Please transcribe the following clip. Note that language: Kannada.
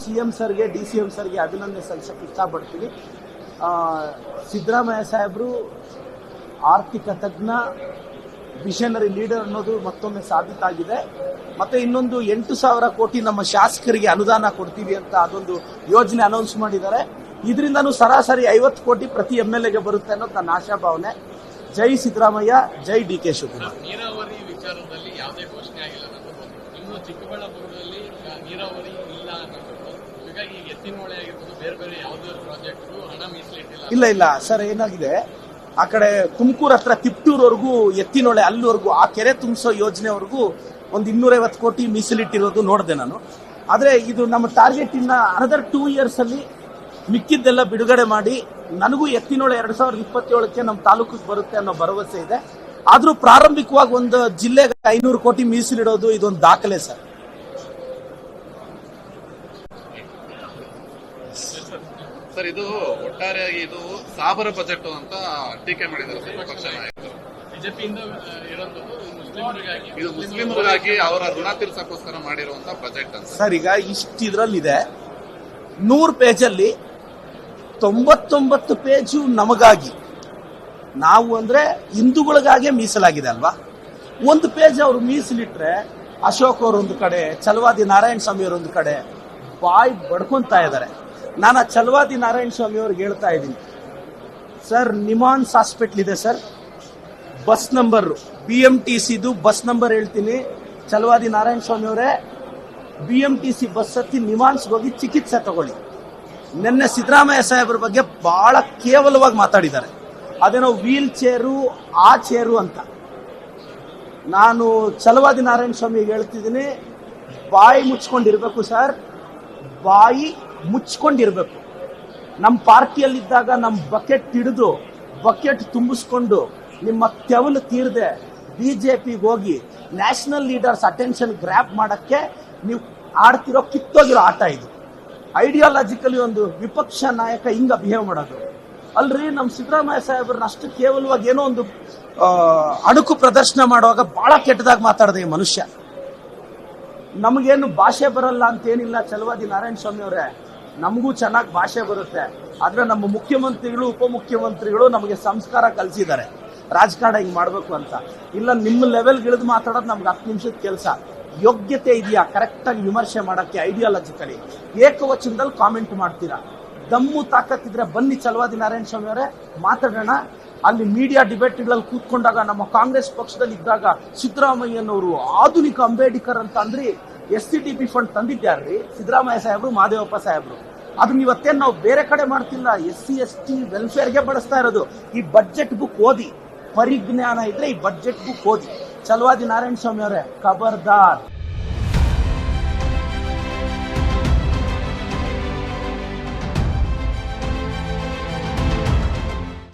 CM ಸರ್ಗೆ DCM ಸರ್ಗೆ ಅಭಿನಂದನೆ ಸಲ್ಲಿಸಕ್ಕೆ ಇಷ್ಟಪಡ್ತೀನಿ. ಸಿದ್ದರಾಮಯ್ಯ ಸಾಹೇಬರು ಆರ್ಥಿಕ ತಜ್ಞ, ವಿಷನರಿ ಲೀಡರ್ ಅನ್ನೋದು ಮತ್ತೊಮ್ಮೆ ಸಾಬೀತಾಗಿದೆ. ಮತ್ತೆ ಇನ್ನೊಂದು 8,000 ಕೋಟಿ ನಮ್ಮ ಶಾಸಕರಿಗೆ ಅನುದಾನ ಕೊಡ್ತೀವಿ ಅಂತ ಅದೊಂದು ಯೋಜನೆ ಅನೌನ್ಸ್ ಮಾಡಿದ್ದಾರೆ. ಇದರಿಂದನೂ ಸರಾಸರಿ 50 ಕೋಟಿ ಪ್ರತಿ MLAಗೆ ಬರುತ್ತೆ ಅನ್ನೋದು ನನ್ನ ಆಶಾಭಾವನೆ. ಜೈ ಸಿದ್ದರಾಮಯ್ಯ, ಜೈ DK ಶಿವಕುಮಾರ್. ನೀರಾವರಿ ವಿಚಾರದಲ್ಲಿ ಯಾವುದೇ ಘೋಷಣೆ ಆಗಿಲ್ಲ. ಇನ್ನು ಚಿಕ್ಕಬಳ್ಳಾಪುರದಲ್ಲಿ ನೀರಾವರಿ ಇಲ್ಲ ಅನ್ನೋದು, ಹೀಗಾಗಿ ಎತ್ತಿನಹೊಳೆ ಆಗಿರ್ಬೋದು, ಬೇರೆ ಬೇರೆ ಯಾವುದೇ ಪ್ರಾಜೆಕ್ಟ್ ಹಣ ಮೀಸಲಿಟ್ಟಿಲ್ಲ. ಇಲ್ಲ ಸರ್, ಏನಾಗಿದೆ, ಆ ಕಡೆ ತುಮಕೂರು ಹತ್ರ ತಿಪ್ಟೂರ್ವರೆಗೂ ಎತ್ತಿನೊಳೆ ಅಲ್ಲಿವರೆಗೂ ಆ ಕೆರೆ ತುಂಬಿಸೋ ಯೋಜನೆವರೆಗೂ ಒಂದು 250 ಕೋಟಿ ಮೀಸಲಿಟ್ಟಿರೋದು ನೋಡಿದೆ ನಾನು. ಆದರೆ ಇದು ನಮ್ಮ ಟಾರ್ಗೆಟ್ ಇನ್ನ ಅನದರ್ 2 years ಅಲ್ಲಿ ಮಿಕ್ಕಿದ್ದೆಲ್ಲ ಬಿಡುಗಡೆ ಮಾಡಿ ನನಗೂ ಎತ್ತಿನೊಳೆ 2027ಕ್ಕೆ ನಮ್ಮ ತಾಲೂಕಿಗೆ ಬರುತ್ತೆ ಅನ್ನೋ ಭರವಸೆ ಇದೆ. ಆದ್ರೂ ಪ್ರಾರಂಭಿಕವಾಗಿ ಒಂದು ಜಿಲ್ಲೆಗೆ 500 ಕೋಟಿ ಮೀಸಲಿಡೋದು ಇದೊಂದು ದಾಖಲೆ ಸರ್. ಸರ್, ಇದು ಒಟ್ಟಾರೆಯಾಗಿ ಇದು ಸಾಬರ ಬಜೆಟ್ ಅಂತ ಟೀಕೆ ಮಾಡಿದ್ದಾರೆ ಪಕ್ಷ ನಾಯಕರು. ಬಿಜೆಪಿಯಿಂದ ಇದು ಮುಸ್ಲಿಮರಿಗಾಗಿ ಅವರ ಋಣ ತೀರ್ಸಕ್ಕೋಸ್ಕರ ಮಾಡಿರುವಂತ ಬಜೆಟ್ ಅಂತ ಸರ್. ಈಗ ಇದ್ರಲ್ಲಿದೆ 100 ಪೇಜಲ್ಲಿ 99 ಪೇಜು ನಮಗಾಗಿ, ನಾವು ಅಂದ್ರೆ ಹಿಂದೂಗಳಿಗಾಗೆ ಮೀಸಲಾಗಿದೆ ಅಲ್ವಾ. 1 ಪೇಜ್ ಅವರು ಮೀಸಲಿಟ್ರೆ ಅಶೋಕ್ ಅವರೊಂದು ಕಡೆ, ಛಲವಾದಿ ನಾರಾಯಣ ಸ್ವಾಮಿ ಅವರೊಂದು ಕಡೆ ಬಾಯಿ ಬಡ್ಕೊಂತಾ ಇದ್ದಾರೆ. ನಾನು ಆ ಛಲವಾದಿ ನಾರಾಯಣ ಸ್ವಾಮಿ ಅವ್ರಿಗೆ ಹೇಳ್ತಾ ಇದ್ದೀನಿ, ಸರ್ ನಿಮಾನ್ಸ್ ಹಾಸ್ಪಿಟ್ಲ್ ಇದೆ ಸರ್, ಬಸ್ ನಂಬರ್ BMTCದು ಬಸ್ ನಂಬರ್ ಹೇಳ್ತೀನಿ. ಛಲವಾದಿ ನಾರಾಯಣ ಸ್ವಾಮಿ ಅವರೇ, BMTC ಬಸ್ ಹತ್ತಿ ನಿಮಾನ್ಸ್ಗೆ ಹೋಗಿ ಚಿಕಿತ್ಸೆ ತಗೊಳ್ಳಿ. ನಿನ್ನೆ ಸಿದ್ದರಾಮಯ್ಯ ಸಾಹೇಬ್ರ ಬಗ್ಗೆ ಬಹಳ ಕೇವಲವಾಗಿ ಮಾತಾಡಿದ್ದಾರೆ. ಅದೇನೋ ವೀಲ್ ಚೇರು, ಆ ಚೇರು ಅಂತ. ನಾನು ಛಲವಾದಿ ನಾರಾಯಣ ಸ್ವಾಮಿಗೆ ಹೇಳ್ತಿದ್ದೀನಿ, ಬಾಯಿ ಮುಚ್ಕೊಂಡಿರ್ಬೇಕು ಸರ್, ಬಾಯಿ ಮುಚ್ಕೊಂಡಿರ್ಬೇಕು. ನಮ್ಮ ಪಾರ್ಟಿಯಲ್ಲಿದ್ದಾಗ ನಮ್ಮ ಬಕೆಟ್ ಹಿಡಿದು ಬಕೆಟ್ ತುಂಬಿಸ್ಕೊಂಡು ನಿಮ್ಮ ತೆವಲು ತೀರದೆ BJPಗೆ ಹೋಗಿ ನ್ಯಾಷನಲ್ ಲೀಡರ್ಸ್ ಅಟೆನ್ಷನ್ ಗ್ರ್ಯಾಪ್ ಮಾಡಕ್ಕೆ ನೀವು ಆಡ್ತಿರೋ ಕಿತ್ತೋಗಿರೋ ಆಟ ಇದು. ಐಡಿಯಾಲಜಿಕಲಿ ಒಂದು ವಿಪಕ್ಷ ನಾಯಕ ಹಿಂಗ ಬಿಹೇವ್ ಮಾಡೋದು ಅಲ್ರಿ. ನಮ್ಮ ಸಿದ್ದರಾಮಯ್ಯ ಸಾಹೇಬ್ರನ್ನ ಅಷ್ಟು ಕೇವಲವಾಗಿ ಏನೋ ಒಂದು ಅಣುಕು ಪ್ರದರ್ಶನ ಮಾಡುವಾಗ ಬಹಳ ಕೆಟ್ಟದಾಗಿ ಮಾತಾಡಿದೆ ಈ ಮನುಷ್ಯ. ನಮಗೇನು ಭಾಷೆ ಬರಲ್ಲ ಅಂತೇನಿಲ್ಲ ಛಲವಾದಿ ನಾರಾಯಣ ಸ್ವಾಮಿ ಅವರೇ, ನಮಗೂ ಚೆನ್ನಾಗಿ ಭಾಷೆ ಬರುತ್ತೆ. ಆದ್ರೆ ನಮ್ಮ ಮುಖ್ಯಮಂತ್ರಿಗಳು, ಉಪಮುಖ್ಯಮಂತ್ರಿಗಳು ನಮಗೆ ಸಂಸ್ಕಾರ ಕಲಿಸಿದ್ದಾರೆ, ರಾಜಕಾರಣ ಹಿಂಗ್ ಮಾಡ್ಬೇಕು ಅಂತ. ಇಲ್ಲ, ನಿಮ್ಮ ಲೆವೆಲ್ಗೆ ಇಳಿದು ಮಾತಾಡೋದು ನಮ್ಗೆ 10 ನಿಮಿಷದ ಕೆಲಸ. ಯೋಗ್ಯತೆ ಇದೆಯಾ ಕರೆಕ್ಟ್ ಆಗಿ ವಿಮರ್ಶೆ ಮಾಡಕ್ಕೆ? ಐಡಿಯಾಲಜಿಕಲಿ ಏಕವಚನದಲ್ಲಿ ಕಾಮೆಂಟ್ ಮಾಡ್ತೀರಾ. ದಮ್ಮು ತಾಕತ್ತಿದ್ರೆ ಬನ್ನಿ ಛಲವಾದಿ ನಾರಾಯಣ ಸ್ವಾಮಿ ಅವರೇ, ಮಾತಾಡೋಣ. ಅಲ್ಲಿ ಮೀಡಿಯಾ ಡಿಬೇಟ್ಗಳಲ್ಲಿ ಕೂತ್ಕೊಂಡಾಗ ನಮ್ಮ ಕಾಂಗ್ರೆಸ್ ಪಕ್ಷದಲ್ಲಿ ಇದ್ದಾಗ ಸಿದ್ದರಾಮಯ್ಯನವರು ಆಧುನಿಕ ಅಂಬೇಡ್ಕರ್ ಅಂತ ಅಂದ್ರಿ. SCTP ಫಂಡ್ ತಂದಿದ್ದಾರ್ರಿ ಸಿದ್ದರಾಮಯ್ಯ ಸಾಹೇಬ್ರು, ಮಹದೇವಪ್ಪ ಸಾಹೇಬ್ರು. ಅದನ್ನ ಇವತ್ತೇನು ನಾವು ಬೇರೆ ಕಡೆ ಮಾಡ್ತಿಲ್ಲ, SC ST ವೆಲ್ಫೇರ್ಗೆ ಬಳಸ್ತಾ ಇರೋದು. ಈ ಬಜೆಟ್ ಬುಕ್ ಓದಿ, ಪರಿಜ್ಞಾನ ಇದ್ರೆ ಈ ಬಜೆಟ್ ಬುಕ್ ಓದಿ. ಛಲವಾದಿ ನಾರಾಯಣ ಸ್ವಾಮಿ ಅವರೇ, ಖಬರ್ದಾರ್.